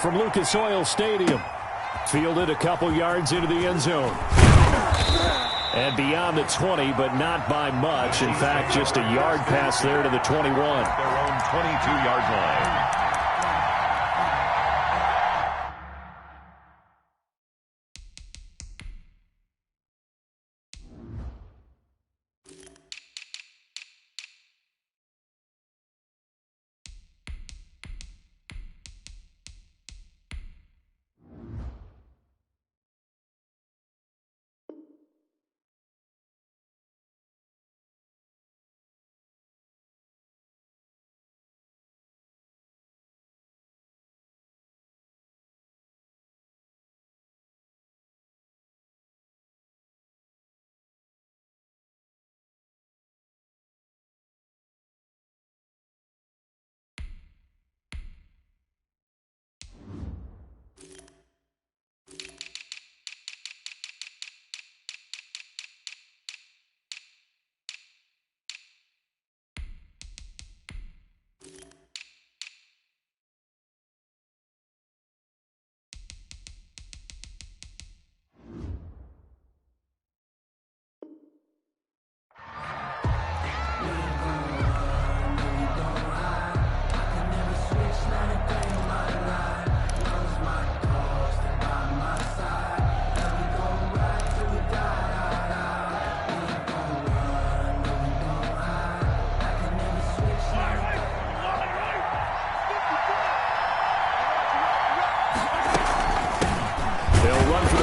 from Lucas Oil Stadium. Fielded a couple yards into the end zone. And beyond the 20, but not by much. In fact, just a yard pass there to the 21. Their own 22-yard line.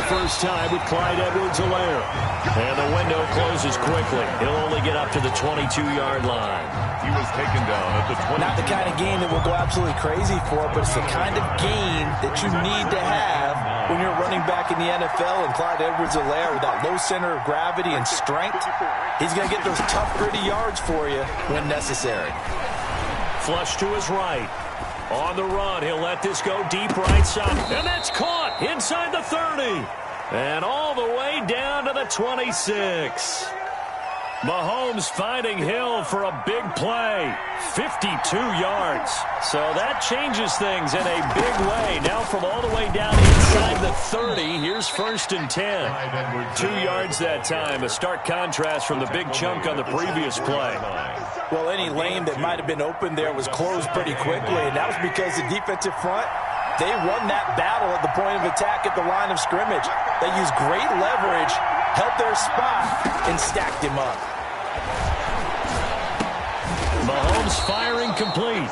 First time with Clyde Edwards-Helaire. And the window closes quickly. He'll only get up to the 22-yard line. He was taken down at the 20. Not the kind of game that we'll go absolutely crazy for, but it's the kind of game that you need to have when you're running back in the NFL. And Clyde Edwards-Helaire, with that low center of gravity and strength, he's going to get those tough, gritty yards for you when necessary. Flush to his right. On the run, he'll let this go deep right side. And that's caught inside the 30. And all the way down to the 26. Mahomes finding Hill for a big play. 52 yards. So that changes things in a big way. Now from all the way down inside the 30, here's 1st and 10. 2 yards that time. A stark contrast from the big chunk on the previous play. Well, any lane that might have been open there was closed pretty quickly, and that was because the defensive front, they won that battle at the point of attack at the line of scrimmage. They used great leverage, held their spot, and stacked him up. Mahomes firing complete.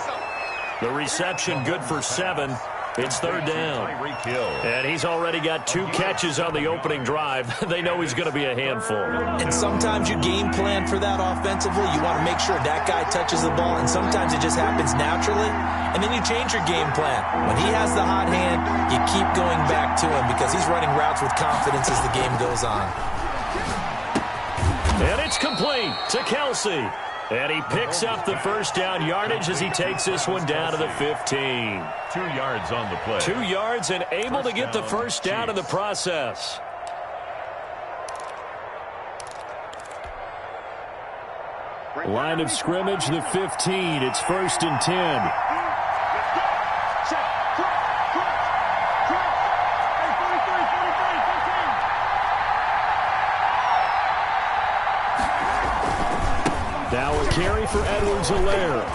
The reception good for 7. It's 3rd down. And he's already got 2 catches on the opening drive. They know he's going to be a handful. And sometimes you game plan for that offensively. You want to make sure that guy touches the ball, and sometimes it just happens naturally. And then you change your game plan. When he has the hot hand, you keep going back to him because he's running routes with confidence as the game goes on. And it's complete to Kelsey. And he picks up the first down yardage as he takes this one down to the 15. 2 yards on the play. 2 yards and able to get the first down in the process. Line of scrimmage, the 15. It's 1st and 10. Now a carry for Edwards-Helaire.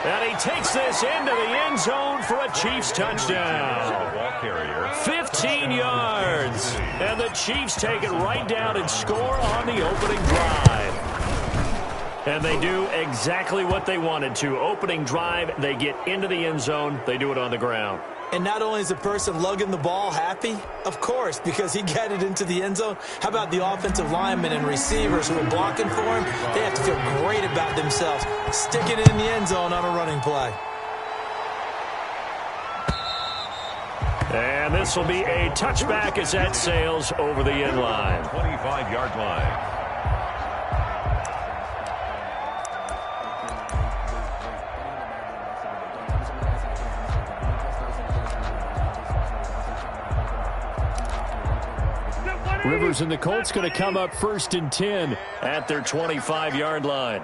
And he takes this into the end zone for a Chiefs touchdown. 15 yards. And the Chiefs take it right down and score on the opening drive. And they do exactly what they wanted to. Opening drive, they get into the end zone. They do it on the ground. And not only is the person lugging the ball happy, of course, because he got it into the end zone. How about the offensive linemen and receivers who are blocking for him? They have to feel great about themselves, sticking it in the end zone on a running play. And this will be a touchback as that sails over the end line. 25-yard line. Rivers and the Colts going to come up 1st and 10 at their 25-yard line.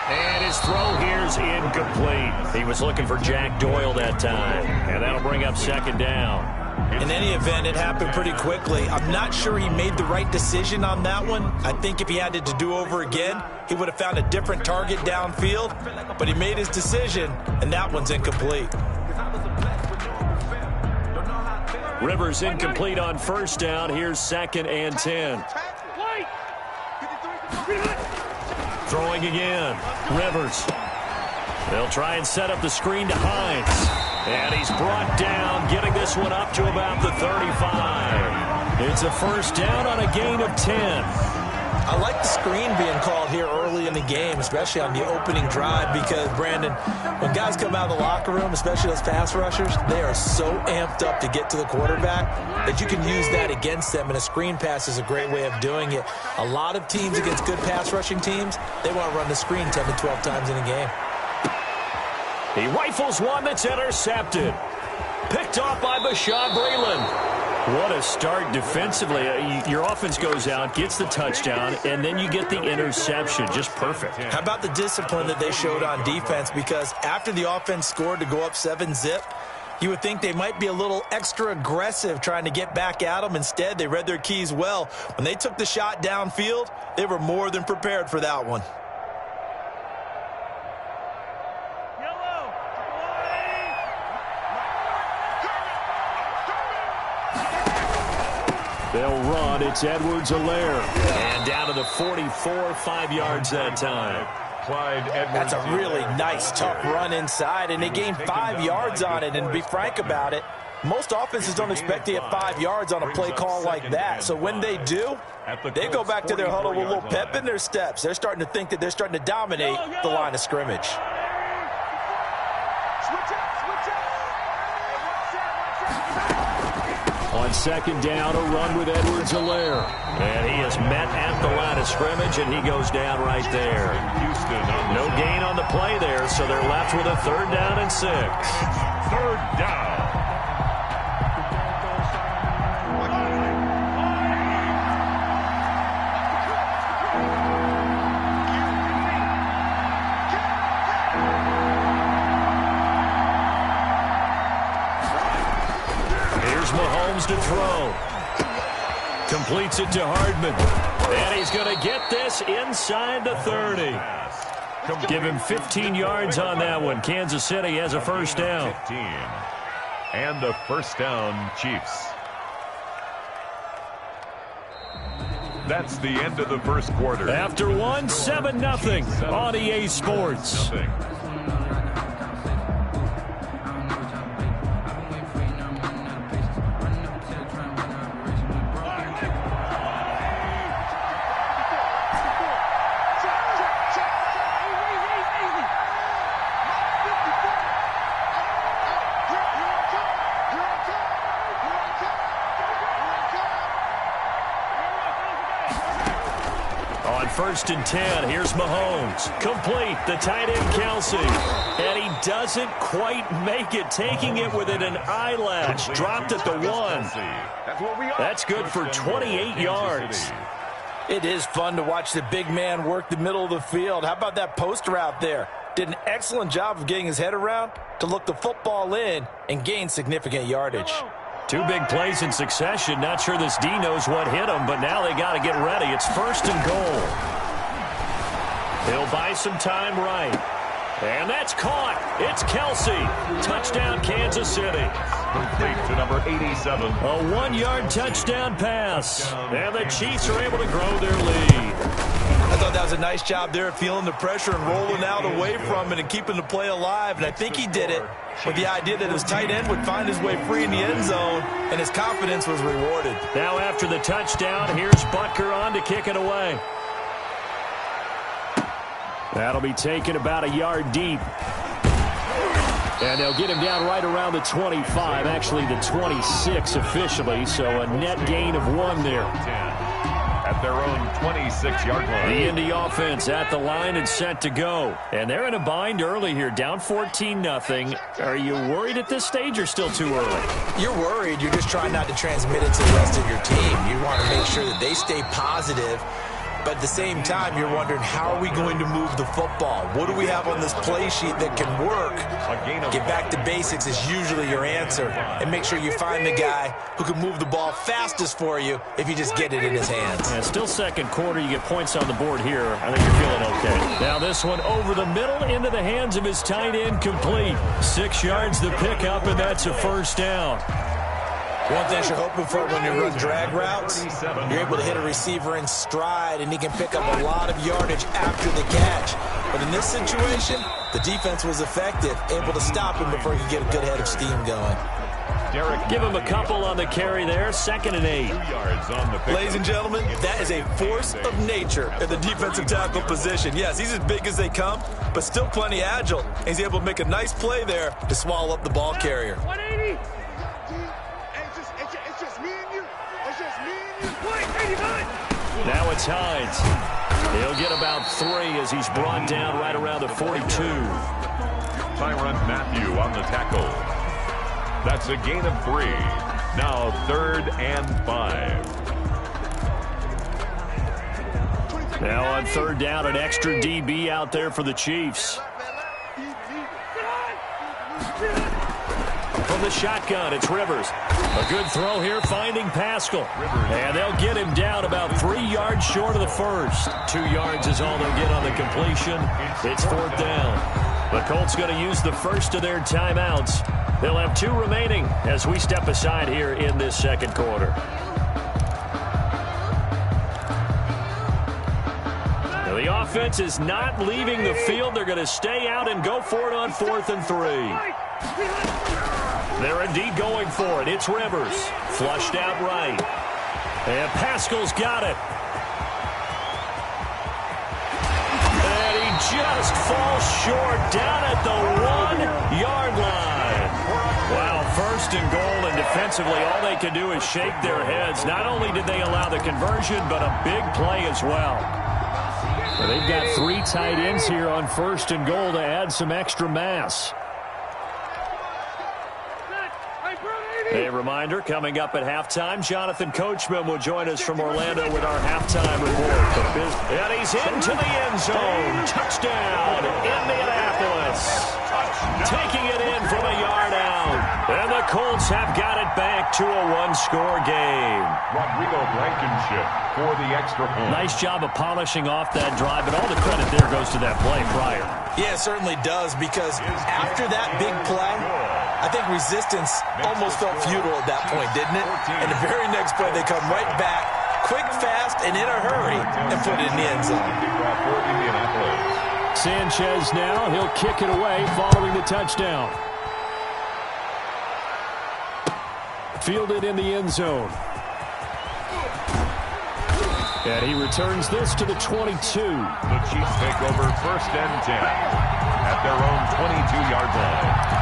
And his throw is incomplete. He was looking for Jack Doyle that time, and that'll bring up second down. In any event, it happened pretty quickly. I'm not sure he made the right decision on that one. I think if he had it to do over again, he would have found a different target downfield, but he made his decision, and that one's incomplete. Rivers incomplete on first down. Here's 2nd and 10. Throwing again. Rivers. They'll try and set up the screen to Hines. And he's brought down, getting this one up to about the 35. It's a first down on a gain of 10. I like the screen being called here early in the game, especially on the opening drive, because, Brandon, when guys come out of the locker room, especially those pass rushers, they are so amped up to get to the quarterback that you can use that against them, and a screen pass is a great way of doing it. A lot of teams against good pass rushing teams, they want to run the screen 10 to 12 times in a game. He rifles one that's intercepted. Picked off by Bashaud Breeland. What a start defensively. Your offense goes out, gets the touchdown, and then you get the interception. Just perfect. How about the discipline that they showed on defense? Because after the offense scored to go up 7-zip, you would think they might be a little extra aggressive trying to get back at them. Instead, they read their keys well. When they took the shot downfield, they were more than prepared for that one. They'll run. It's Edwards-Helaire. And down to the 44, 5 yards that time. Clyde Edwards. That's a really nice, tough run inside, and they gained 5 yards on it. And to be frank about it, most offenses don't expect to get 5 yards on a play call like that. So when they do, they go back to their huddle with a little pep in their steps. They're starting to think that they're starting to dominate the line of scrimmage. On second down, a run with Edwards-Helaire. And he is met at the line of scrimmage, and he goes down right there. No gain on the play there, so they're left with a 3rd down and 6. 3rd down. Mahomes to throw. Completes it to Hardman. And he's going to get this inside the 30. Give him 15 yards on that one. Kansas City has a first down. 15. And the first down, Chiefs. That's the end of the first quarter. After one, 7-0 on EA Sports. First and 10. Here's Mahomes. Complete. The tight end, Kelsey. And he doesn't quite make it. Taking it within an eyelash. Dropped at the 1. That's good for 28 yards. It is fun to watch the big man work the middle of the field. How about that post route there? Did an excellent job of getting his head around to look the football in and gain significant yardage. 2 big plays in succession. Not sure this D knows what hit him, but now they got to get ready. It's 1st and goal. He'll buy some time right. And that's caught. It's Kelsey. Touchdown, Kansas City. Complete to number 87. A 1-yard touchdown pass. And the Chiefs are able to grow their lead. I thought that was a nice job there of feeling the pressure and rolling out away from it and keeping the play alive. And I think he did it with the idea that his tight end would find his way free in the end zone, and his confidence was rewarded. Now after the touchdown, here's Butker on to kick it away. That'll be taken about a yard deep. And they'll get him down right around the 25, actually the 26 officially, so a net gain of 1 there. At their own 26-yard line. The Indy offense at the line and set to go. And they're in a bind early here, down 14-0. Are you worried at this stage or still too early? You're worried. You're just trying not to transmit it to the rest of your team. You want to make sure that they stay positive But at the same time, you're wondering, how are we going to move the football? What do we have on this play sheet that can work? Get back to basics is usually your answer. And make sure you find the guy who can move the ball fastest for you if you just get it in his hands. Yeah, still second quarter. You get points on the board here. I think you're feeling okay. Now this one over the middle into the hands of his tight end, complete. 6 yards the pickup, and that's a first down. One thing you're hoping for when you run drag routes, you're able to hit a receiver in stride, and he can pick up a lot of yardage after the catch. But in this situation, the defense was effective, able to stop him before he could get a good head of steam going. Give him a couple on the carry there, 2nd and 8. Ladies and gentlemen, that is a force of nature in the defensive tackle position. Yes, he's as big as they come, but still plenty agile. He's able to make a nice play there to swallow up the ball carrier. 180. Now it's Hines. He'll get about 3 as he's brought down right around the 42. Tyrann Mathieu on the tackle. That's a gain of 3. Now 3rd and 5. Now on 3rd down, an extra DB out there for the Chiefs. From the shotgun, it's Rivers. A good throw here, finding Pascal. And they'll get him down about 3 yards short of the first. 2 yards is all they'll get on the completion. It's 4th down. The Colts going to use the first of their timeouts. They'll have 2 remaining as we step aside here in this second quarter. Now the offense is not leaving the field. They're going to stay out and go for it on 4th and 3. They're indeed going for it. It's Rivers. Flushed out right. And Pascal's got it. And he just falls short down at the 1-yard line. Wow, 1st and goal, and defensively all they can do is shake their heads. Not only did they allow the conversion, but a big play as well. Well, they've got 3 tight ends here on 1st and goal to add some extra mass. A reminder, coming up at halftime, Jonathan Coachman will join us from Orlando with our halftime report. And he's into the end zone. Touchdown, Indianapolis. Taking it in from a yard out. And the Colts have got it back to a 1-score game. Rodrigo Blankenship for the extra point. Nice job of polishing off that drive, but all the credit there goes to that play prior. Yeah, it certainly does, because after that big play, I think resistance almost felt futile at that point, didn't it? And the very next play, they come right back, quick, fast, and in a hurry, and put it in the end zone. Sanchez now, he'll kick it away following the touchdown. Fielded in the end zone. And he returns this to the 22. The Chiefs take over 1st and 10 at their own 22-yard line.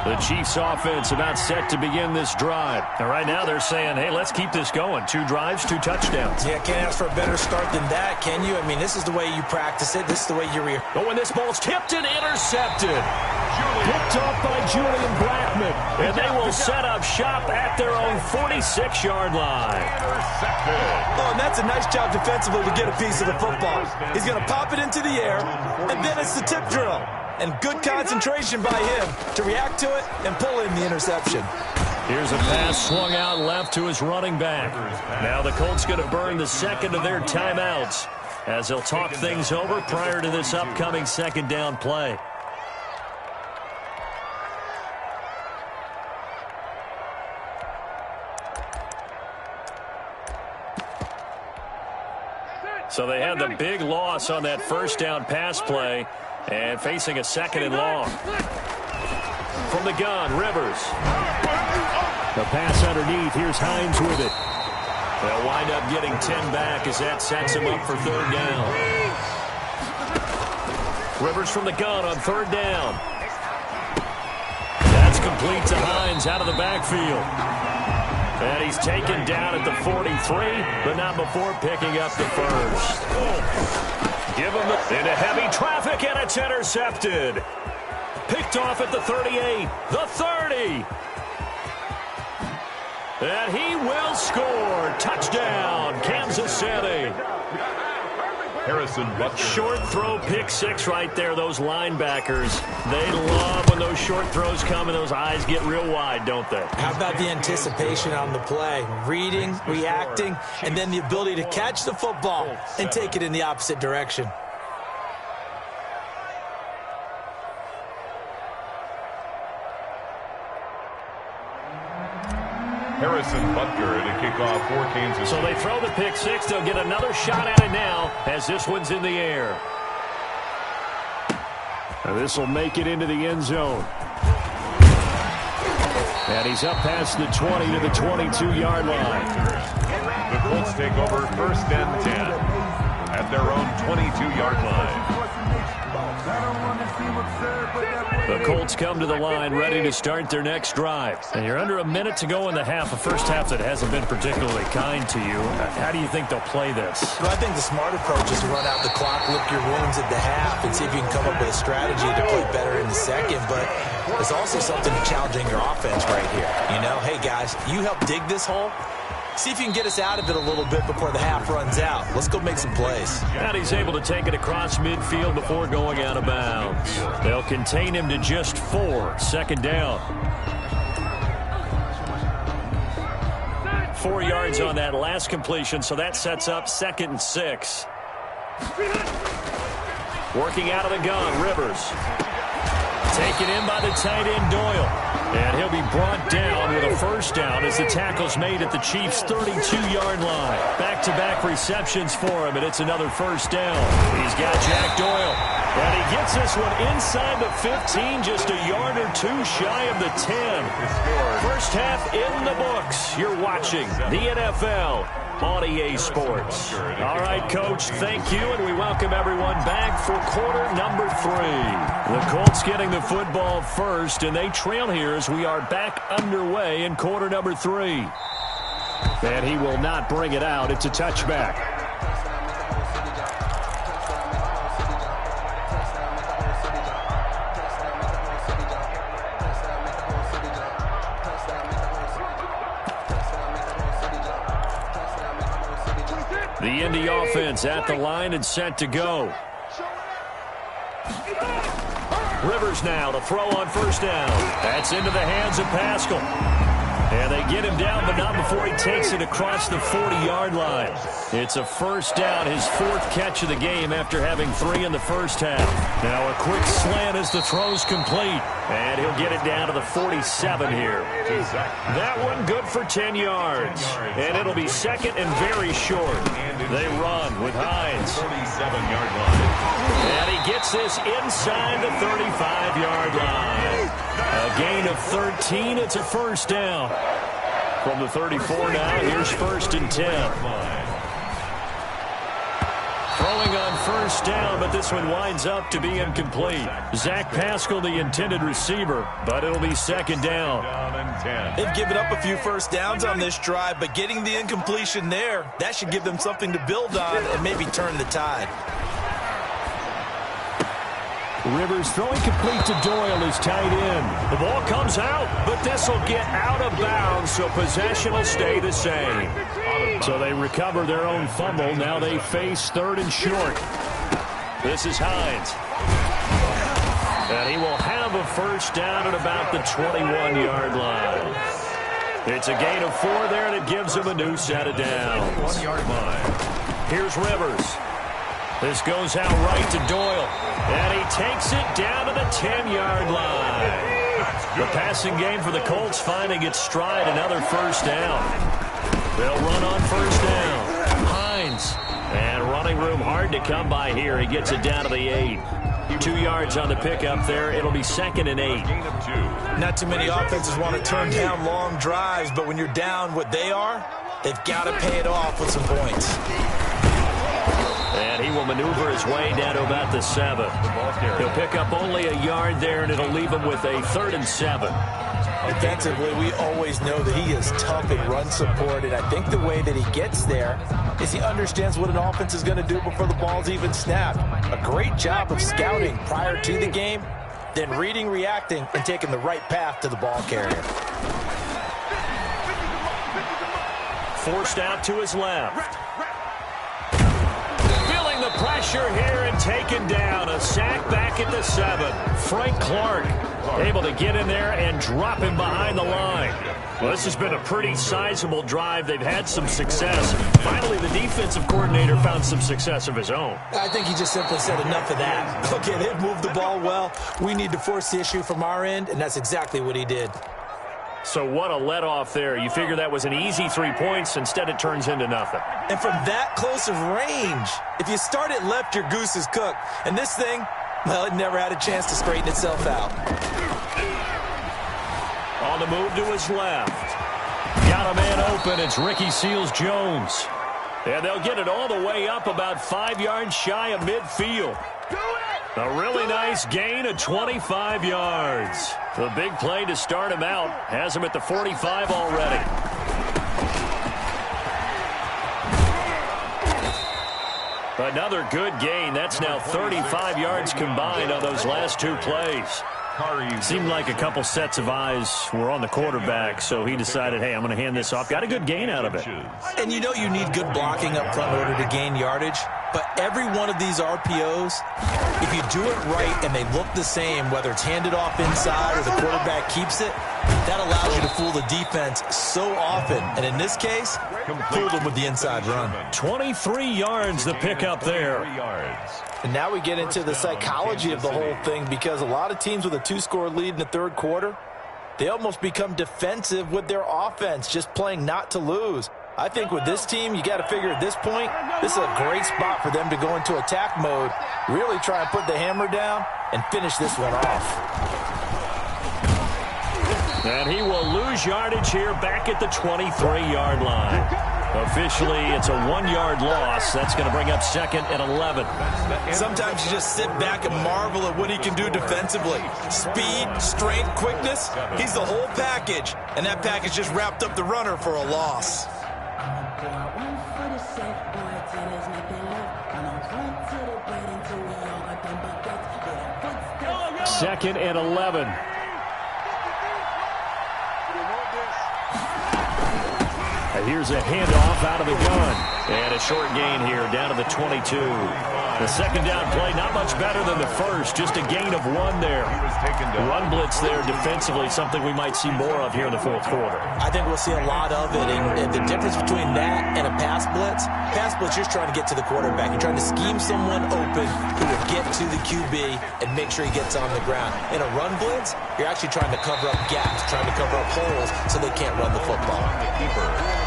The Chiefs offense about set to begin this drive. And right now they're saying, hey, let's keep this going. 2 drives, 2 touchdowns. Yeah, can't ask for a better start than that, can you? I mean, this is the way you practice it. This is the way you Oh, and this ball's tipped and intercepted. Picked off by Julian Blackman. And they will set up shop at their own 46-yard line. Oh, and that's a nice job defensively to get a piece of the football. He's going to pop it into the air, and then it's the tip drill. And good concentration by him to react to it and pull in the interception. Here's a pass swung out left to his running back. Now the Colts going to burn the second of their timeouts as they'll talk things over prior to this upcoming 2nd down play. So they had the big loss on that 1st down pass play. And facing a 2nd and long. From the gun, Rivers. The pass underneath. Here's Hines with it. They'll wind up getting 10 back as that sets him up for 3rd down. Rivers from the gun on 3rd down. That's complete to Hines out of the backfield. And he's taken down at the 43, but not before picking up the first. Give him into heavy traffic, and it's intercepted. Picked off at the 38, the 30. And he will score. Touchdown, Kansas City. Harrison Butker. Short throw, pick six right there. Those linebackers, they love when those short throws come and those eyes get real wide, don't they? How about the anticipation on the play? Reading, reacting, and then the ability to catch the football and take it in the opposite direction. Harrison Butker to kick off for Kansas. So they throw the pick six. They'll get another shot at it now as this one's in the air. And this will make it into the end zone. And he's up past the 20 to the 22-yard line. The Colts take over 1st and 10 at their own 22-yard line. The Colts come to the line ready to start their next drive. And you're under a minute to go in the half, a first half that hasn't been particularly kind to you. How do you think they'll play this? Well, I think the smart approach is to run out the clock, lick your wounds at the half, and see if you can come up with a strategy to play better in the second. But there's also something challenging your offense right here. You know, hey, guys, you help dig this hole. See if you can get us out of it a little bit before the half runs out. Let's go make some plays. And he's able to take it across midfield before going out of bounds. They'll contain him to just 4. Second down. 4 yards on that last completion, so that sets up 2nd and 6. Working out of the gun, Rivers. Taken in by the tight end, Doyle. And he'll be brought down with a first down as the tackle's made at the Chiefs' 32-yard line. Back-to-back receptions for him, and it's another first down. He's got Jack Doyle. And he gets this one inside the 15, just a yard or two shy of the 10. First half in the books. You're watching the NFL on EA Sports. All right, Coach, thank you, and we welcome everyone back for quarter number 3. The Colts getting the football first, and they trail here as we are back underway in quarter number 3. And he will not bring it out. It's a touchback. The Indy offense at the line and set to go. Rivers now to throw on first down. That's into the hands of Pascal. And they get him down, but not before he takes it across the 40-yard line. It's a first down, his 4th catch of the game after having 3 in the first half. Now a quick slant as the throw's complete. And he'll get it down to the 47 here. That one good for 10 yards. And it'll be second and very short. They run with Hines. 37-yard line. And he gets this inside the 35-yard line. A gain of 13. It's a first down. From the 34 now, here's 1st and 10. Throwing on first down, but this one winds up to be incomplete. Zach Pascal, the intended receiver, but it'll be 2nd down. They've given up a few first downs on this drive, but getting the incompletion there, that should give them something to build on and maybe turn the tide. Rivers throwing complete to Doyle is tight end. The ball comes out, but this will get out of bounds, so possession will stay the same. So they recover their own fumble. Now they face 3rd and short. This is Hines. And he will have a first down at about the 21-yard line. It's a gain of 4 there, and it gives him a new set of downs. 1-yard line. Here's Rivers. This goes out right to Doyle. And he takes it down to the 10-yard line. The passing game for the Colts finding its stride, another first down. They'll run on first down. Hines. And running room hard to come by here. He gets it down to the 8. 2 yards on the pickup there. It'll be 2nd and 8. Not too many offenses want to turn down long drives, but when you're down what they are, they've got to pay it off with some points. And he will maneuver his way down to about the 7. He'll pick up only a yard there, and it'll leave him with a 3rd and 7. Defensively, we always know that he is tough in run support, and I think the way that he gets there is he understands what an offense is going to do before the ball's even snapped. A great job of scouting prior to the game, then reading, reacting, and taking the right path to the ball carrier. forced out to his left. Feeling the pressure here and taken down. A sack back at the 7. Frank Clark able to get in there and drop him behind the line. Well, this has been a pretty sizable drive. They've had some success. Finally, the defensive coordinator found some success of his own. I think he just simply said enough of that. Okay, they've moved the ball well. We need to force the issue from our end, and that's exactly what he did. So what a let-off there. You figure that was an easy 3 points. Instead, it turns into nothing. And from that close of range, if you start it left, your goose is cooked. And this thing, well, it never had a chance to straighten itself out. On the move to his left. Got a man open. It's Ricky Seals-Jones. And they'll get it all the way up about 5 yards shy of midfield. A really nice gain of 25 yards. The big play to start him out has him at the 45 already. Another good gain. That's now 35 yards combined on those last 2 plays. Seemed like a couple sets of eyes were on the quarterback, so he decided, hey, I'm going to hand this off. Got a good gain out of it. And you know you need good blocking up front in order to gain yardage, but every one of these RPOs, if you do it right and they look the same, whether it's handed off inside or the quarterback keeps it, that allows you to fool the defense so often. And in this case, fooled them with the inside run. 23 yards the pickup there. And now we get into the psychology of the whole thing, because a lot of teams with a 2-score lead in the third quarter, they almost become defensive with their offense, just playing not to lose. I think with this team, you got to figure at this point, this is a great spot for them to go into attack mode, really try and put the hammer down and finish this one off. And he will lose yardage here back at the 23-yard line. Officially, it's a 1-yard loss. That's going to bring up 2nd and 11. Sometimes you just sit back and marvel at what he can do defensively. Speed, strength, quickness, he's the whole package. And that package just wrapped up the runner for a loss. 2nd and 11. Here's a handoff out of the gun. And a short gain here down to the 22. The second down play, not much better than the first. Just a gain of 1 there. Run blitz there defensively, something we might see more of here in the fourth quarter. I think we'll see a lot of it. And the difference between that and a pass blitz, you're just trying to get to the quarterback. You're trying to scheme someone open who will get to the QB and make sure he gets on the ground. In a run blitz, you're actually trying to cover up gaps, trying to cover up holes so they can't run the football.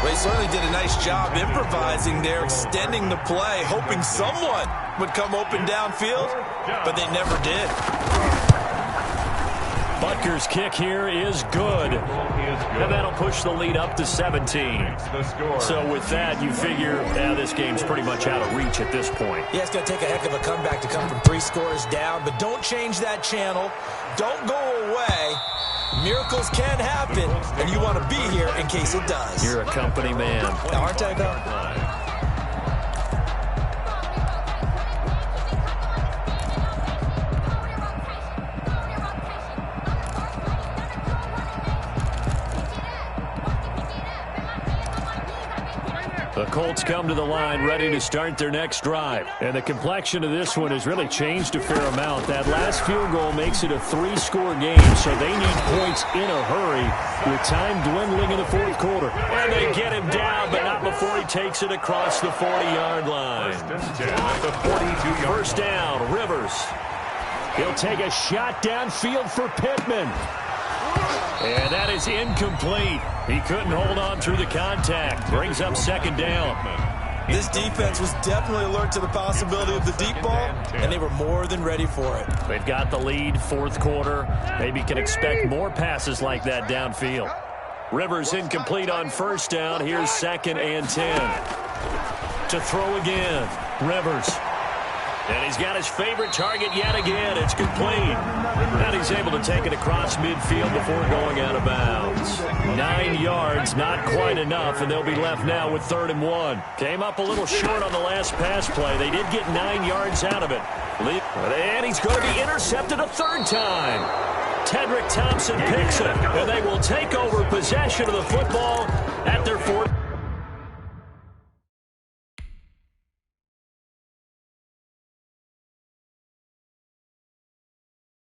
Well, he certainly did a nice job improvising there, extending the play, hoping someone would come open downfield, but they never did. Butker's kick here is good. And that'll push the lead up to 17. So with that, you figure, this game's pretty much out of reach at this point. Yeah, it's going to take a heck of a comeback to come from 3 scores down, but don't change that channel. Don't go away. Miracles can happen, and you want to be here in case it does. You're a company man. Aren't I, though? The Colts come to the line ready to start their next drive. And the complexion of this one has really changed a fair amount. That last field goal makes it a 3-score game, so they need points in a hurry with time dwindling in the fourth quarter. And they get him down, but not before he takes it across the 40-yard line. First down, Rivers. He'll take a shot downfield for Pittman. And that is incomplete. He couldn't hold on through the contact. Brings up 2nd down. This defense was definitely alert to the possibility of the deep ball, and they were more than ready for it. They've got the lead, fourth quarter. Maybe can expect more passes like that downfield. Rivers incomplete on first down. Here's 2nd and 10. To throw again, Rivers. And he's got his favorite target yet again. It's complete. And he's able to take it across midfield before going out of bounds. 9 yards, not quite enough, and they'll be left now with 3rd and 1. Came up a little short on the last pass play. They did get 9 yards out of it. And he's going to be intercepted a 3rd time. Tedrick Thompson picks it, and they will take over possession of the football at their 4th.